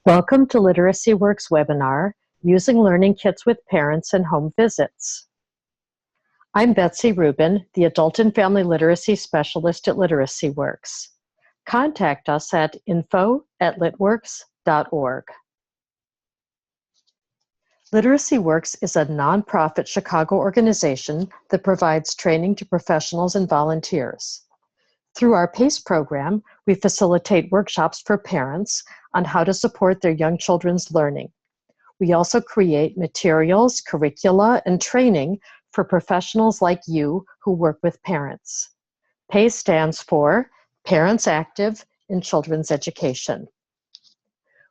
Welcome to Literacy Works webinar, Using Learning Kits with Parents and Home Visits. I'm Betsy Rubin, the Adult and Family Literacy Specialist at Literacy Works. Contact us at info@litworks.org. Literacy Works is a nonprofit Chicago organization that provides training to professionals and volunteers. Through our PACE program, we facilitate workshops for parents on how to support their young children's learning. We also create materials, curricula, and training for professionals like you who work with parents. PACE stands for Parents Active in Children's Education.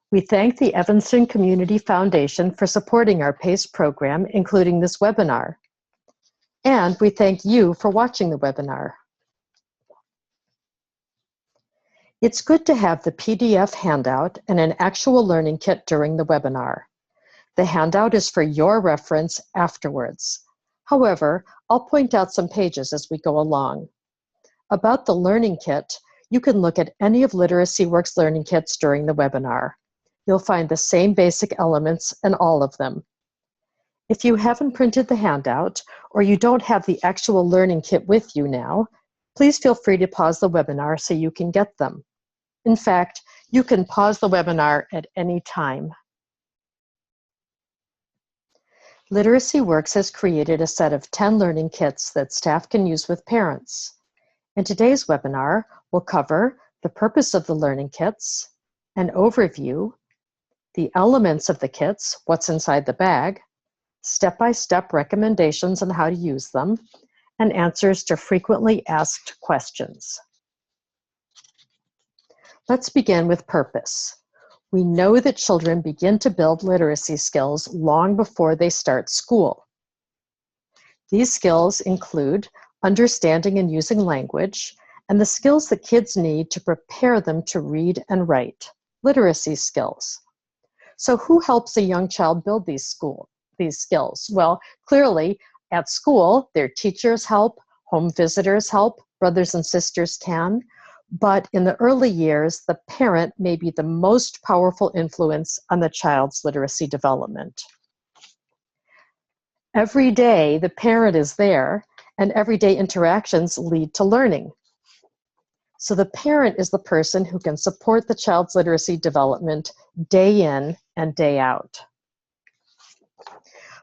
We thank the Evanston Community Foundation for supporting our PACE program, including this webinar. And we thank you for watching the webinar. It's good to have the PDF handout and an actual learning kit during the webinar. The handout is for your reference afterwards. However, I'll point out some pages as we go along. About the learning kit, you can look at any of Literacy Works learning kits during the webinar. You'll find the same basic elements in all of them. If you haven't printed the handout or you don't have the actual learning kit with you now, please feel free to pause the webinar so you can get them. In fact, you can pause the webinar at any time. Literacy Works has created a set of 10 learning kits that staff can use with parents. In today's webinar, we'll cover the purpose of the learning kits, an overview, the elements of the kits, what's inside the bag, step-by-step recommendations on how to use them, and answers to frequently asked questions. Let's begin with purpose. We know that children begin to build literacy skills long before they start school. These skills include understanding and using language and the skills that kids need to prepare them to read and write, literacy skills. So who helps a young child build these skills? Well, clearly at school, their teachers help, home visitors help, brothers and sisters can. But in the early years, the parent may be the most powerful influence on the child's literacy development. Every day, the parent is there, and everyday interactions lead to learning. So the parent is the person who can support the child's literacy development day in and day out.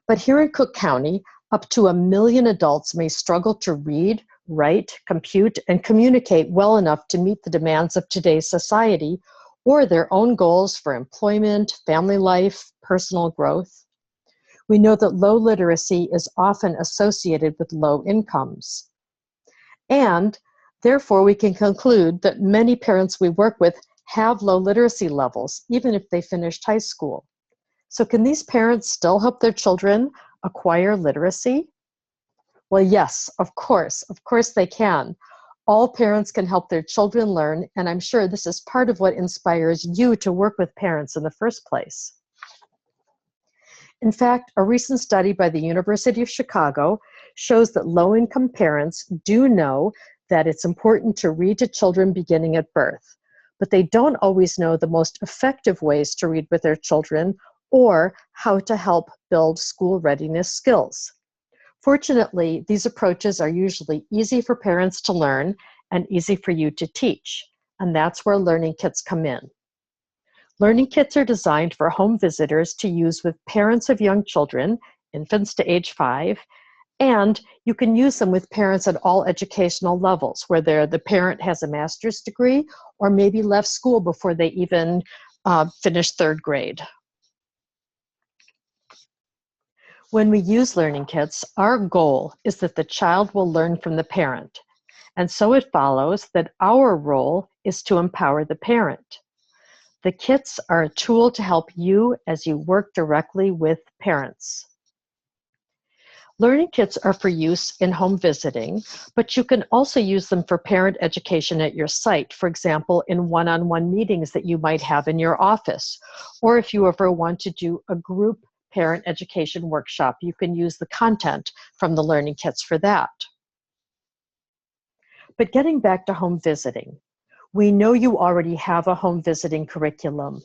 But here in Cook County, up to 1 million adults may struggle to read, write, compute, and communicate well enough to meet the demands of today's society or their own goals for employment, family life, personal growth. We know that low literacy is often associated with low incomes. And therefore, we can conclude that many parents we work with have low literacy levels, even if they finished high school. So can these parents still help their children acquire literacy? Well, yes, of course they can. All parents can help their children learn, and I'm sure this is part of what inspires you to work with parents in the first place. In fact, a recent study by the University of Chicago shows that low-income parents do know that it's important to read to children beginning at birth, but they don't always know the most effective ways to read with their children or how to help build school readiness skills. Fortunately, these approaches are usually easy for parents to learn and easy for you to teach, and that's where learning kits come in. Learning kits are designed for home visitors to use with parents of young children, infants to age 5, and you can use them with parents at all educational levels, whether the parent has a master's degree or maybe left school before they even finished 3rd grade. When we use learning kits, our goal is that the child will learn from the parent. And so it follows that our role is to empower the parent. The kits are a tool to help you as you work directly with parents. Learning kits are for use in home visiting, but you can also use them for parent education at your site, for example, in one-on-one meetings that you might have in your office, or if you ever want to do a group parent education workshop, you can use the content from the learning kits for that. But getting back to home visiting, we know you already have a home visiting curriculum.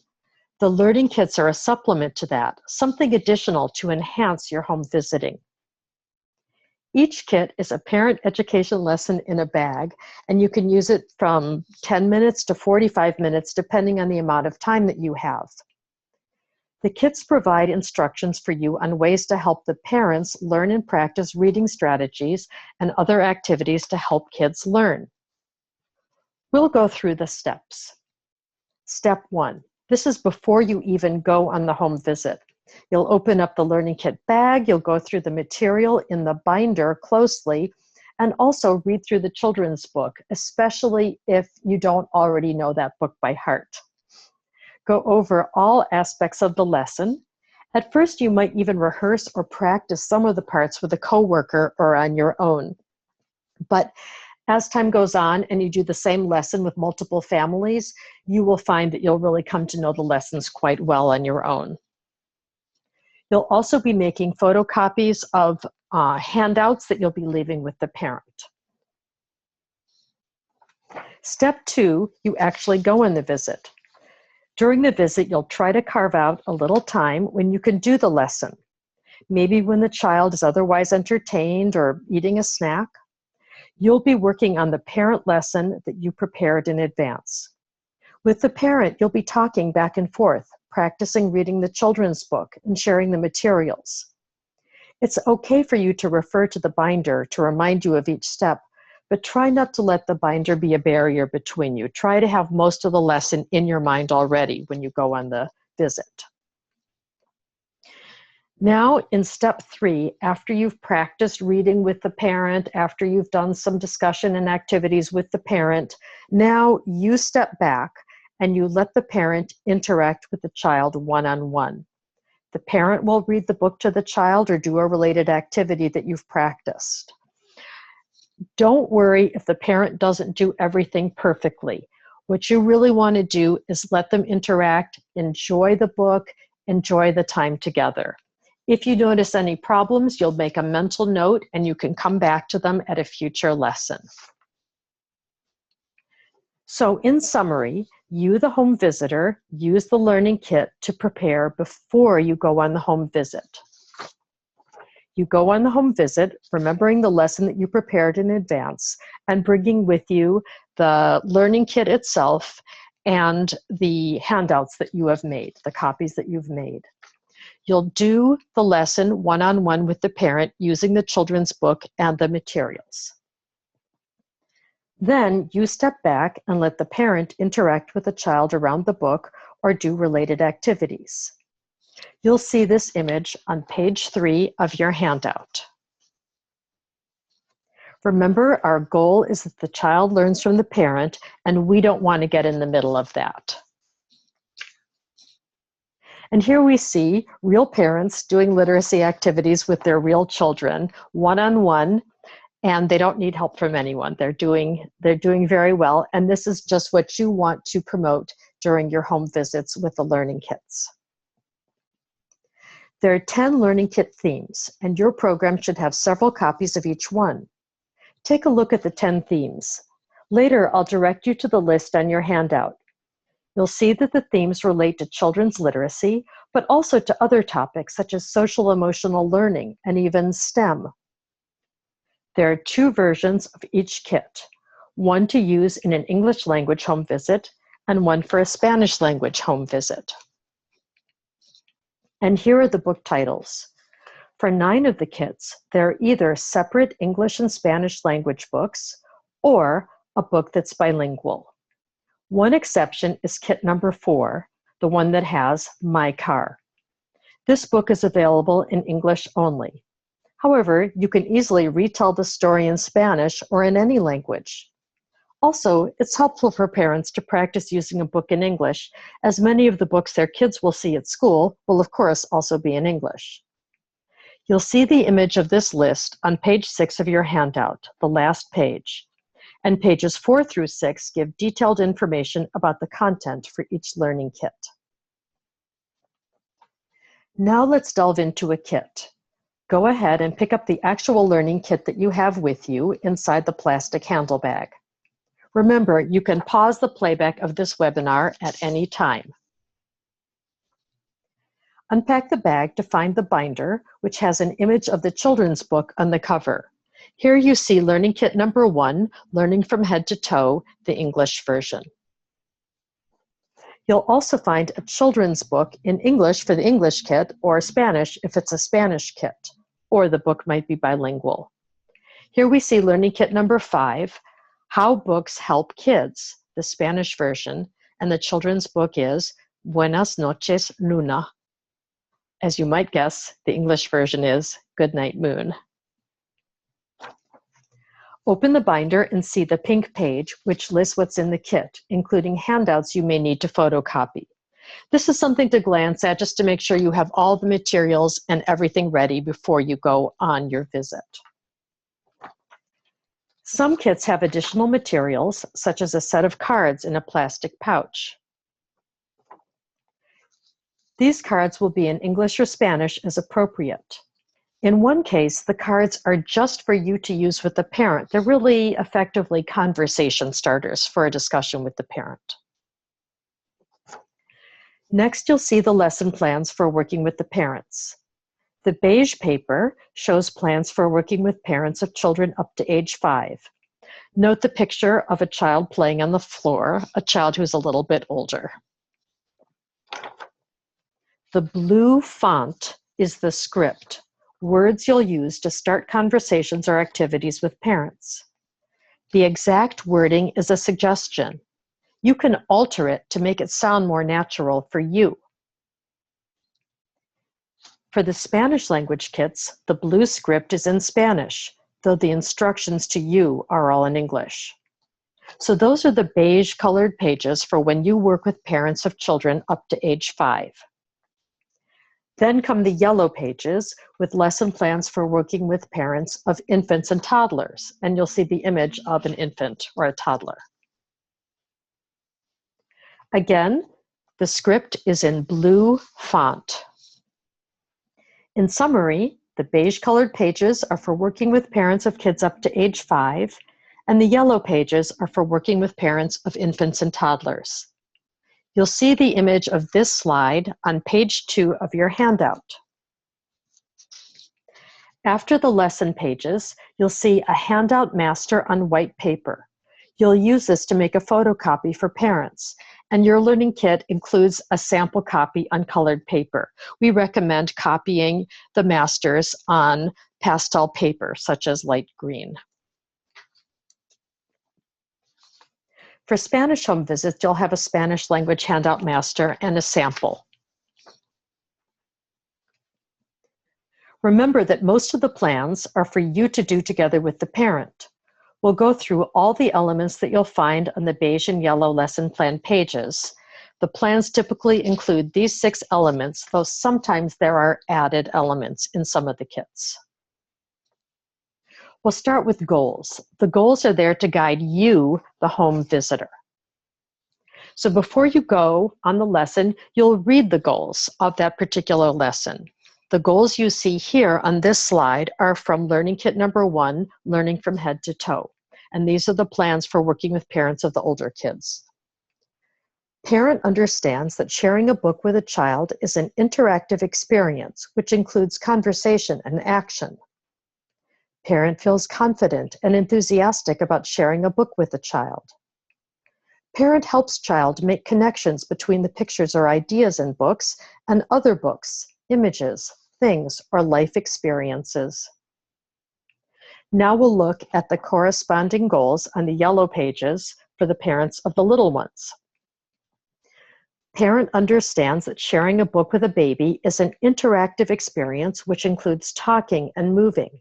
The learning kits are a supplement to that, something additional to enhance your home visiting. Each kit is a parent education lesson in a bag, and you can use it from 10 minutes to 45 minutes, depending on the amount of time that you have. The kits provide instructions for you on ways to help the parents learn and practice reading strategies and other activities to help kids learn. We'll go through the steps. Step 1. This is before you even go on the home visit. You'll open up the learning kit bag, you'll go through the material in the binder closely, and also read through the children's book, especially if you don't already know that book by heart. Go over all aspects of the lesson. At first, you might even rehearse or practice some of the parts with a coworker or on your own. But as time goes on and you do the same lesson with multiple families, you will find that you'll really come to know the lessons quite well on your own. You'll also be making photocopies of handouts that you'll be leaving with the parent. Step 2, you actually go on the visit. During the visit, you'll try to carve out a little time when you can do the lesson. Maybe when the child is otherwise entertained or eating a snack. You'll be working on the parent lesson that you prepared in advance. With the parent, you'll be talking back and forth, practicing reading the children's book and sharing the materials. It's okay for you to refer to the binder to remind you of each step, but try not to let the binder be a barrier between you. Try to have most of the lesson in your mind already when you go on the visit. Now, in step 3, after you've practiced reading with the parent, after you've done some discussion and activities with the parent, now you step back and you let the parent interact with the child one-on-one. The parent will read the book to the child or do a related activity that you've practiced. Don't worry if the parent doesn't do everything perfectly. What you really want to do is let them interact, enjoy the book, enjoy the time together. If you notice any problems, you'll make a mental note and you can come back to them at a future lesson. So in summary, you, the home visitor, use the learning kit to prepare before you go on the home visit. You go on the home visit, remembering the lesson that you prepared in advance and bringing with you the learning kit itself and the handouts that you have made, the copies that you've made. You'll do the lesson one-on-one with the parent using the children's book and the materials. Then you step back and let the parent interact with the child around the book or do related activities. You'll see this image on page 3 of your handout. Remember, our goal is that the child learns from the parent, and we don't want to get in the middle of that. And here we see real parents doing literacy activities with their real children, one-on-one, and they don't need help from anyone. They're doing very well, and this is just what you want to promote during your home visits with the learning kits. There are 10 learning kit themes, and your program should have several copies of each one. Take a look at the 10 themes. Later, I'll direct you to the list on your handout. You'll see that the themes relate to children's literacy, but also to other topics such as social emotional learning and even STEM. There are 2 versions of each kit, one to use in an English language home visit and one for a Spanish language home visit. And here are the book titles. For 9 of the kits, there are either separate English and Spanish language books or a book that's bilingual. One exception is kit number 4, the one that has My Car. This book is available in English only. However, you can easily retell the story in Spanish or in any language. Also, it's helpful for parents to practice using a book in English, as many of the books their kids will see at school will, of course, also be in English. You'll see the image of this list on page 6 of your handout, the last page. And pages 4 through 6 give detailed information about the content for each learning kit. Now let's delve into a kit. Go ahead and pick up the actual learning kit that you have with you inside the plastic handle bag. Remember, you can pause the playback of this webinar at any time. Unpack the bag to find the binder, which has an image of the children's book on the cover. Here you see Learning Kit number 1, Learning from Head to Toe, the English version. You'll also find a children's book in English for the English kit, or Spanish if it's a Spanish kit, or the book might be bilingual. Here we see Learning Kit number 5, How Books Help Kids, the Spanish version, and the children's book is Buenas noches, Luna. As you might guess, the English version is Good Night, Moon. Open the binder and see the pink page, which lists what's in the kit, including handouts you may need to photocopy. This is something to glance at just to make sure you have all the materials and everything ready before you go on your visit. Some kits have additional materials, such as a set of cards in a plastic pouch. These cards will be in English or Spanish as appropriate. In one case, the cards are just for you to use with the parent. They're really effectively conversation starters for a discussion with the parent. Next, you'll see the lesson plans for working with the parents. The beige paper shows plans for working with parents of children up to age 5. Note the picture of a child playing on the floor, a child who's a little bit older. The blue font is the script, words you'll use to start conversations or activities with parents. The exact wording is a suggestion. You can alter it to make it sound more natural for you. For the Spanish language kits, the blue script is in Spanish, though the instructions to you are all in English. So those are the beige colored pages for when you work with parents of children up to age 5. Then come the yellow pages with lesson plans for working with parents of infants and toddlers, and you'll see the image of an infant or a toddler. Again, the script is in blue font. In summary, the beige-colored pages are for working with parents of kids up to age 5, and the yellow pages are for working with parents of infants and toddlers. You'll see the image of this slide on page 2 of your handout. After the lesson pages, you'll see a handout master on white paper. You'll use this to make a photocopy for parents, and your learning kit includes a sample copy on colored paper. We recommend copying the masters on pastel paper, such as light green. For Spanish home visits, you'll have a Spanish language handout master and a sample. Remember that most of the plans are for you to do together with the parent. We'll go through all the elements that you'll find on the beige and yellow lesson plan pages. The plans typically include these 6 elements, though sometimes there are added elements in some of the kits. We'll start with goals. The goals are there to guide you, the home visitor. So before you go on the lesson, you'll read the goals of that particular lesson. The goals you see here on this slide are from Learning Kit number 1, Learning from Head to Toe. And these are the plans for working with parents of the older kids. Parent understands that sharing a book with a child is an interactive experience, which includes conversation and action. Parent feels confident and enthusiastic about sharing a book with a child. Parent helps child make connections between the pictures or ideas in books and other books, images, things, or life experiences. Now we'll look at the corresponding goals on the yellow pages for the parents of the little ones. Parent understands that sharing a book with a baby is an interactive experience which includes talking and moving.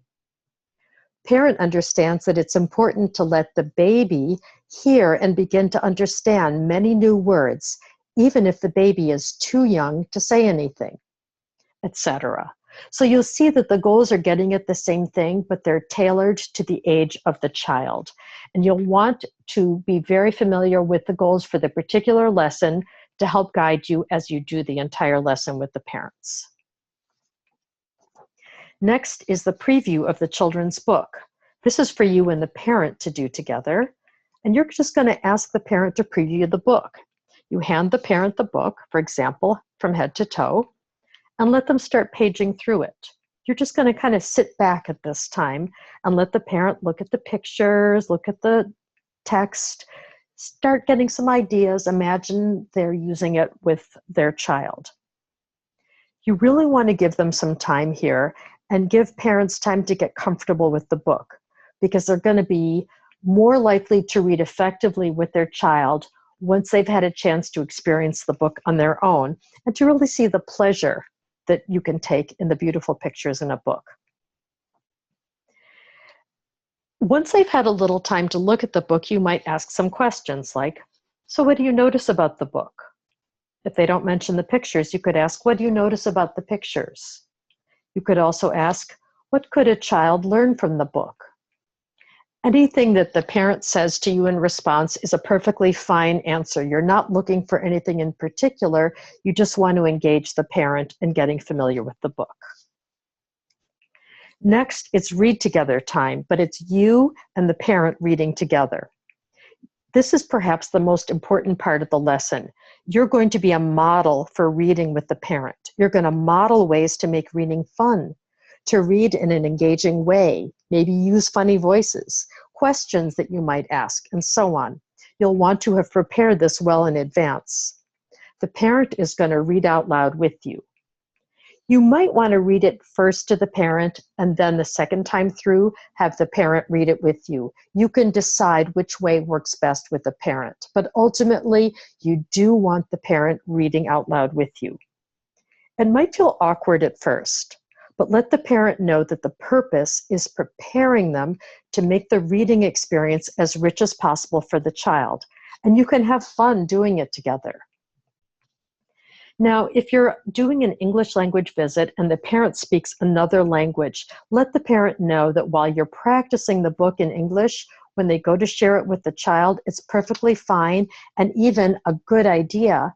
Parent understands that it's important to let the baby hear and begin to understand many new words, even if the baby is too young to say anything, etc. So you'll see that the goals are getting at the same thing, but they're tailored to the age of the child. And you'll want to be very familiar with the goals for the particular lesson to help guide you as you do the entire lesson with the parents. Next is the preview of the children's book. This is for you and the parent to do together, and you're just going to ask the parent to preview the book. You hand the parent the book, for example, From Head to Toe, and let them start paging through it. You're just going to kind of sit back at this time and let the parent look at the pictures, look at the text, start getting some ideas. Imagine they're using it with their child. You really want to give them some time here and give parents time to get comfortable with the book, because they're going to be more likely to read effectively with their child once they've had a chance to experience the book on their own and to really see the pleasure that you can take in the beautiful pictures in a book. Once they've had a little time to look at the book, you might ask some questions like, so what do you notice about the book? If they don't mention the pictures, you could ask, what do you notice about the pictures? You could also ask, what could a child learn from the book? Anything that the parent says to you in response is a perfectly fine answer. You're not looking for anything in particular. You just want to engage the parent in getting familiar with the book. Next, it's read together time, but it's you and the parent reading together. This is perhaps the most important part of the lesson. You're going to be a model for reading with the parent. You're going to model ways to make reading fun, to read in an engaging way, maybe use funny voices, questions that you might ask, and so on. You'll want to have prepared this well in advance. The parent is going to read out loud with you. You might want to read it first to the parent, and then the second time through, have the parent read it with you. You can decide which way works best with the parent, but ultimately, you do want the parent reading out loud with you. It might feel awkward at first, but let the parent know that the purpose is preparing them to make the reading experience as rich as possible for the child, and you can have fun doing it together. Now, if you're doing an English language visit and the parent speaks another language, let the parent know that while you're practicing the book in English, when they go to share it with the child, it's perfectly fine and even a good idea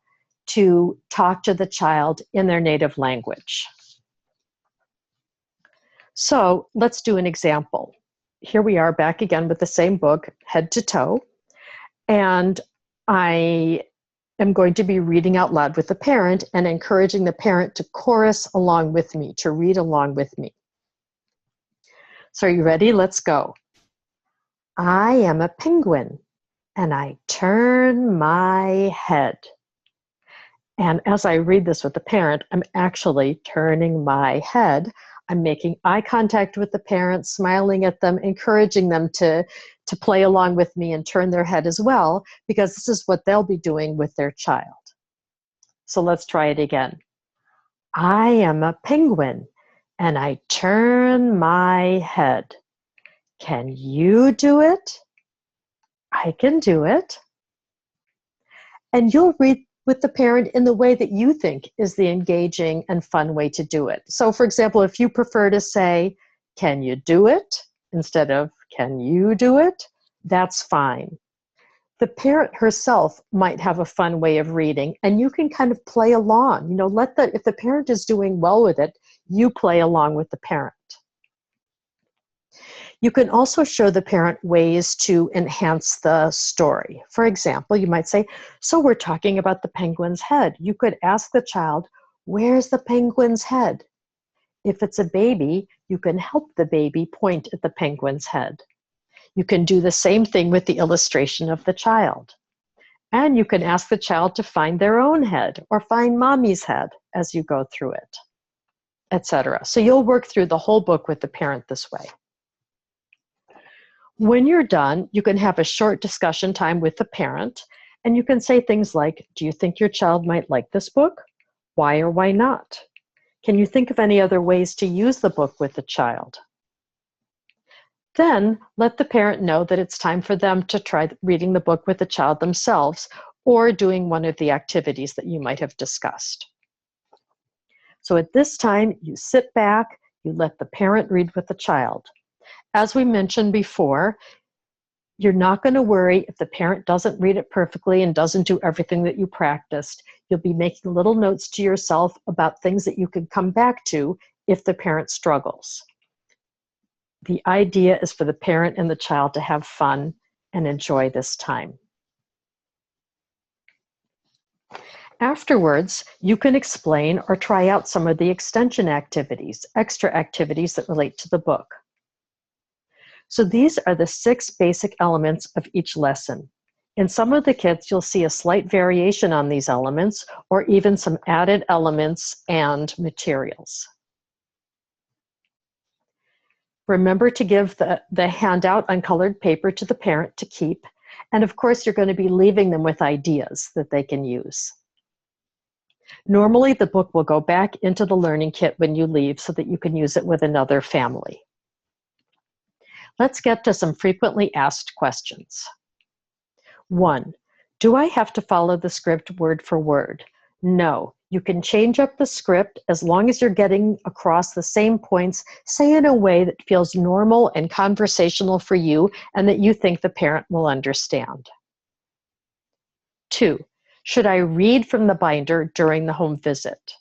to talk to the child in their native language. So let's do an example. Here we are back again with the same book, head to toe, and I am going to be reading out loud with the parent and encouraging the parent to chorus along with me, to read along with me. So are you ready? Let's go. I am a penguin, and I turn my head. And as I read this with the parent, I'm actually turning my head. I'm making eye contact with the parent, smiling at them, encouraging them to play along with me and turn their head as well, because this is what they'll be doing with their child. So let's try it again. I am a penguin, and I turn my head. Can you do it? I can do it. And you'll read with the parent in the way that you think is the engaging and fun way to do it. So for example, if you prefer to say, can you do it? Instead of, can you do it? That's fine. The parent herself might have a fun way of reading, and you can kind of play along. You know, if the parent is doing well with it, you play along with the parent. You can also show the parent ways to enhance the story. For example, you might say, so we're talking about the penguin's head. You could ask the child, where's the penguin's head? If it's a baby, you can help the baby point at the penguin's head. You can do the same thing with the illustration of the child. And you can ask the child to find their own head or find mommy's head as you go through it, etc. So you'll work through the whole book with the parent this way. When you're done, you can have a short discussion time with the parent, and you can say things like, do you think your child might like this book? Why or why not? Can you think of any other ways to use the book with the child? Then let the parent know that it's time for them to try reading the book with the child themselves or doing one of the activities that you might have discussed. So at this time, you sit back, you let the parent read with the child. As we mentioned before, you're not going to worry if the parent doesn't read it perfectly and doesn't do everything that you practiced. You'll be making little notes to yourself about things that you can come back to if the parent struggles. The idea is for the parent and the child to have fun and enjoy this time. Afterwards, you can explain or try out some of the extension activities, extra activities that relate to the book. So these are the 6 basic elements of each lesson. In some of the kits, you'll see a slight variation on these elements or even some added elements and materials. Remember to give the handout on colored paper to the parent to keep. And of course, you're going to be leaving them with ideas that they can use. Normally, the book will go back into the learning kit when you leave so that you can use it with another family. Let's get to some frequently asked questions. 1. Do I have to follow the script word for word? No. You can change up the script as long as you're getting across the same points, say in a way that feels normal and conversational for you and that you think the parent will understand. 2. Should I read from the binder during the home visit?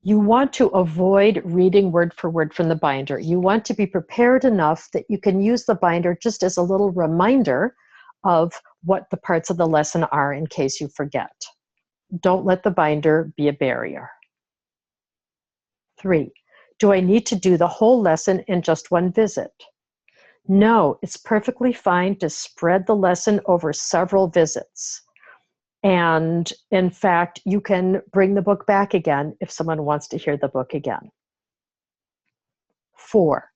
You want to avoid reading word for word from the binder. You want to be prepared enough that you can use the binder just as a little reminder of what the parts of the lesson are in case you forget. Don't let the binder be a barrier. 3. Do I need to do the whole lesson in just one visit? No, it's perfectly fine to spread the lesson over several visits. And in fact, you can bring the book back again if someone wants to hear the book again. 4.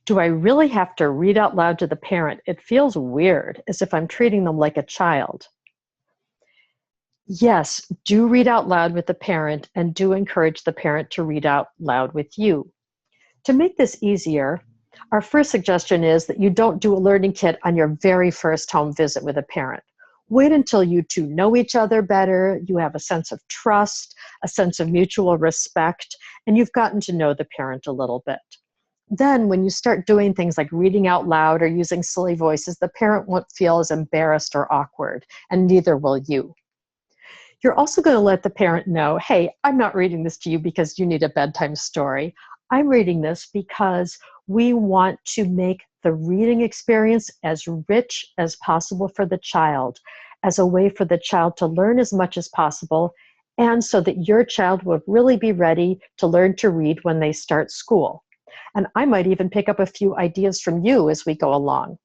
Do I really have to read out loud to the parent? It feels weird, as if I'm treating them like a child. Yes, do read out loud with the parent and do encourage the parent to read out loud with you. To make this easier, our first suggestion is that you don't do a learning kit on your very first home visit with a parent. Wait until you two know each other better, you have a sense of trust, a sense of mutual respect, and you've gotten to know the parent a little bit. Then when you start doing things like reading out loud or using silly voices, the parent won't feel as embarrassed or awkward, and neither will you. You're also going to let the parent know, hey, I'm not reading this to you because you need a bedtime story. I'm reading this because we want to make the reading experience as rich as possible for the child, as a way for the child to learn as much as possible, and so that your child will really be ready to learn to read when they start school. And I might even pick up a few ideas from you as we go along.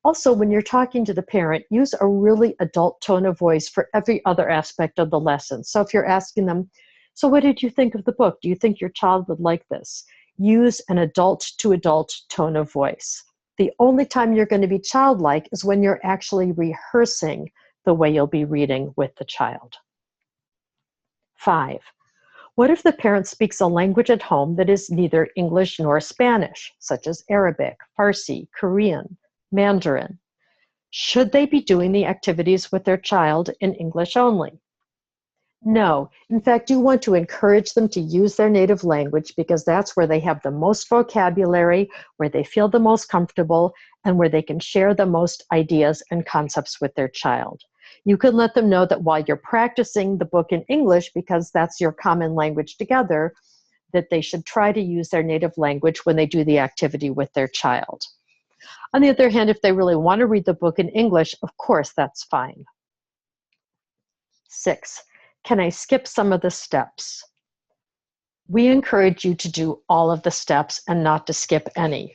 Also, when you're talking to the parent, use a really adult tone of voice for every other aspect of the lesson. So if you're asking them, so what did you think of the book? Do you think your child would like this? Use an adult to adult tone of voice. The only time you're going to be childlike is when you're actually rehearsing the way you'll be reading with the child. 5. What if the parent speaks a language at home that is neither English nor Spanish, such as Arabic, Farsi, Korean, Mandarin? Should they be doing the activities with their child in English only? No. In fact, you want to encourage them to use their native language because that's where they have the most vocabulary, where they feel the most comfortable, and where they can share the most ideas and concepts with their child. You can let them know that while you're practicing the book in English, because that's your common language together, that they should try to use their native language when they do the activity with their child. On the other hand, if they really want to read the book in English, of course, that's fine. 6. Can I skip some of the steps? We encourage you to do all of the steps and not to skip any.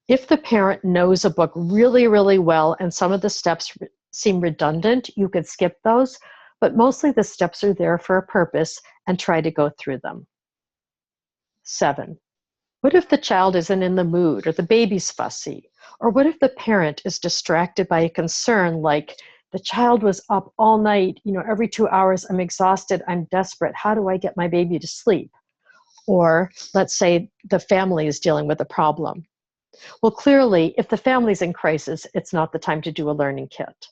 If the parent knows a book really, really well and some of the steps seem redundant, you could skip those, but mostly the steps are there for a purpose and try to go through them. 7. What if the child isn't in the mood or the baby's fussy? Or what if the parent is distracted by a concern like, the child was up all night, every 2 hours, I'm exhausted, I'm desperate, how do I get my baby to sleep? Or let's say the family is dealing with a problem. Well, clearly, if the family's in crisis, it's not the time to do a learning kit.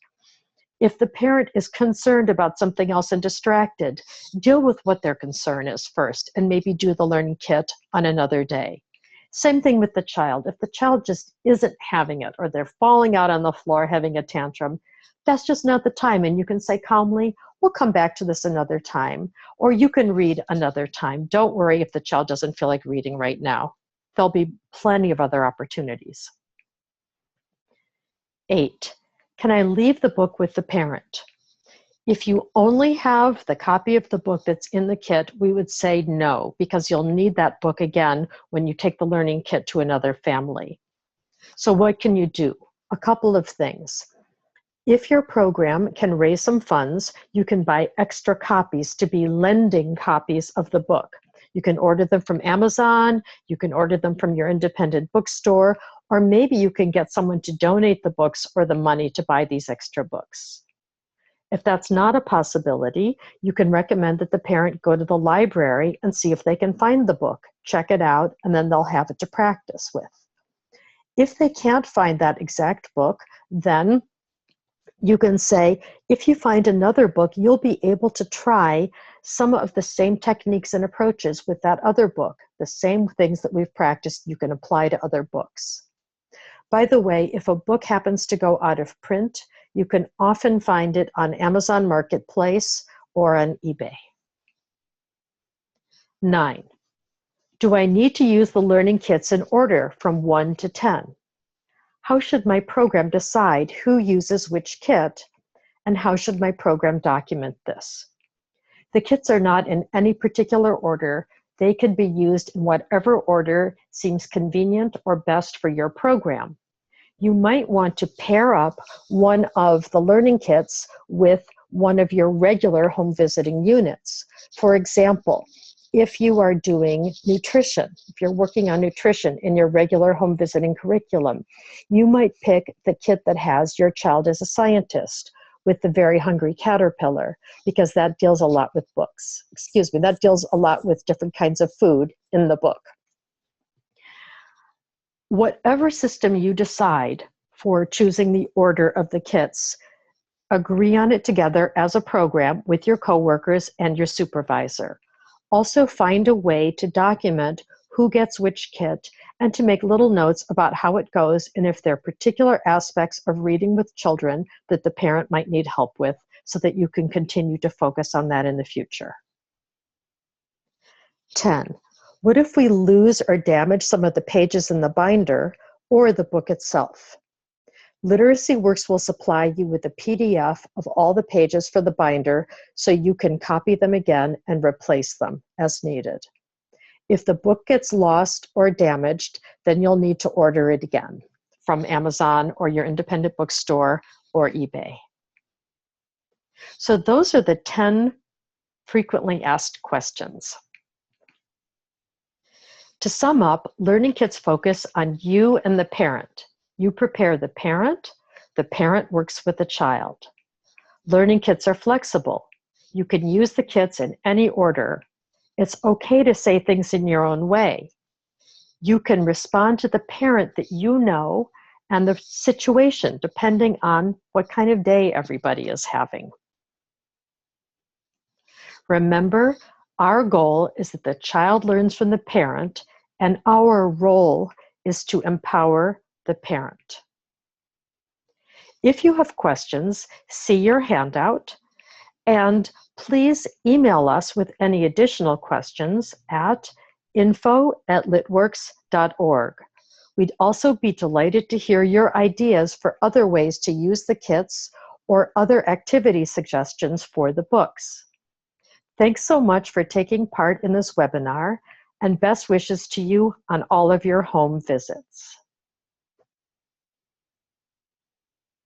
If the parent is concerned about something else and distracted, deal with what their concern is first and maybe do the learning kit on another day. Same thing with the child. If the child just isn't having it or they're falling out on the floor having a tantrum, that's just not the time. And you can say calmly, we'll come back to this another time, or you can read another time. Don't worry if the child doesn't feel like reading right now. There'll be plenty of other opportunities. 8. Can I leave the book with the parent? If you only have the copy of the book that's in the kit, we would say no, because you'll need that book again when you take the learning kit to another family. So what can you do? A couple of things. If your program can raise some funds, you can buy extra copies to be lending copies of the book. You can order them from Amazon, you can order them from your independent bookstore, or maybe you can get someone to donate the books or the money to buy these extra books. If that's not a possibility, you can recommend that the parent go to the library and see if they can find the book, check it out, and then they'll have it to practice with. If they can't find that exact book, then you can say, if you find another book, you'll be able to try some of the same techniques and approaches with that other book. The same things that we've practiced, you can apply to other books. By the way, if a book happens to go out of print, you can often find it on Amazon Marketplace or on eBay. 9. Do I need to use the learning kits in order from 1 to 10? How should my program decide who uses which kit, and how should my program document this? The kits are not in any particular order. They can be used in whatever order seems convenient or best for your program. You might want to pair up one of the learning kits with one of your regular home visiting units. For example, if you are doing nutrition, if you're working on nutrition in your regular home visiting curriculum, you might pick the kit that has Your Child is a Scientist with the Very Hungry Caterpillar, because that deals a lot with books. That deals a lot with different kinds of food in the book. Whatever system you decide for choosing the order of the kits, agree on it together as a program with your coworkers and your supervisor. Also find a way to document who gets which kit and to make little notes about how it goes and if there are particular aspects of reading with children that the parent might need help with, so that you can continue to focus on that in the future. 10. What if we lose or damage some of the pages in the binder or the book itself? Literacy Works will supply you with a PDF of all the pages for the binder so you can copy them again and replace them as needed. If the book gets lost or damaged, then you'll need to order it again from Amazon or your independent bookstore or eBay. So those are the 10 frequently asked questions. To sum up, learning kits focus on you and the parent. You prepare the parent works with the child. Learning kits are flexible. You can use the kits in any order. It's okay to say things in your own way. You can respond to the parent that you know and the situation, depending on what kind of day everybody is having. Remember, our goal is that the child learns from the parent, and our role is to empower the parent. If you have questions, see your handout, and please email us with any additional questions at info@litworks.org. We'd also be delighted to hear your ideas for other ways to use the kits or other activity suggestions for the books. Thanks so much for taking part in this webinar, and best wishes to you on all of your home visits.